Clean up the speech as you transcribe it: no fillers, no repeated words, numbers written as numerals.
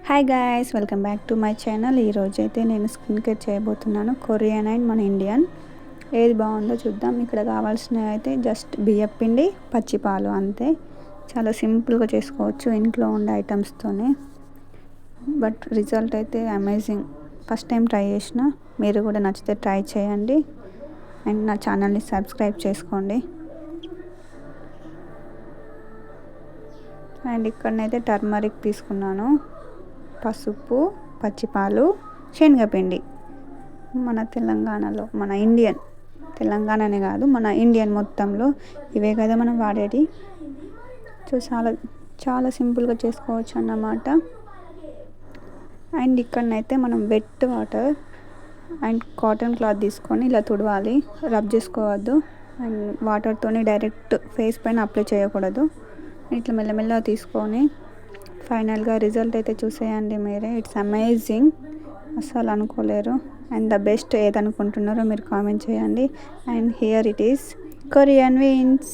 Hi guys, welcome back to my channel. ఈరోజు అయితే నేను స్కిన్ కేర్ చేయబోతున్నాను. కొరియన్ అండ్ మన ఇండియన్ ఏది బాగుందో చూద్దాం. ఇక్కడ కావాల్సినవి అయితే జస్ట్ బియ్యం పిండి, పచ్చి పాలు అంతే. చాలా సింపుల్గా చేసుకోవచ్చు ఇంట్లో ఉండే ఐటమ్స్తోనే. బట్ రిజల్ట్ అయితే అమేజింగ్. ఫస్ట్ టైం ట్రై చేసిన, మీరు కూడా నచ్చితే ట్రై చేయండి అండ్ నా ఛానల్ని సబ్స్క్రైబ్ చేసుకోండి. అండ్ ఇక్కడనైతే టర్మరిక్ తీసుకున్నాను, పసుపు, పచ్చిపాలు, శనగపిండి. మన తెలంగాణలో, మన ఇండియన్, తెలంగాణనే కాదు మన ఇండియన్ మొత్తంలో ఇవే కదా మనం వాడేది. సో చాలా చాలా సింపుల్గా చేసుకోవచ్చు అన్నమాట. అండ్ ఇక్కడనైతే మనం wet water and cotton cloth తీసుకొని ఇలా తుడవాలి, రబ్ చేసుకోవద్దు. అండ్ వాటర్తోని డైరెక్ట్ ఫేస్ పైన అప్లై చేయకూడదు. ఇట్లా మెల్లమెల్లగా తీసుకొని ఫైనల్గా రిజల్ట్ అయితే చూసేయండి మీరే. ఇట్స్ అమేజింగ్, అస్సలు అనుకోలేరు. అండ్ ద బెస్ట్ ఏదనుకుంటున్నారో మీరు కామెంట్ చేయండి. And here it is, Korean wins.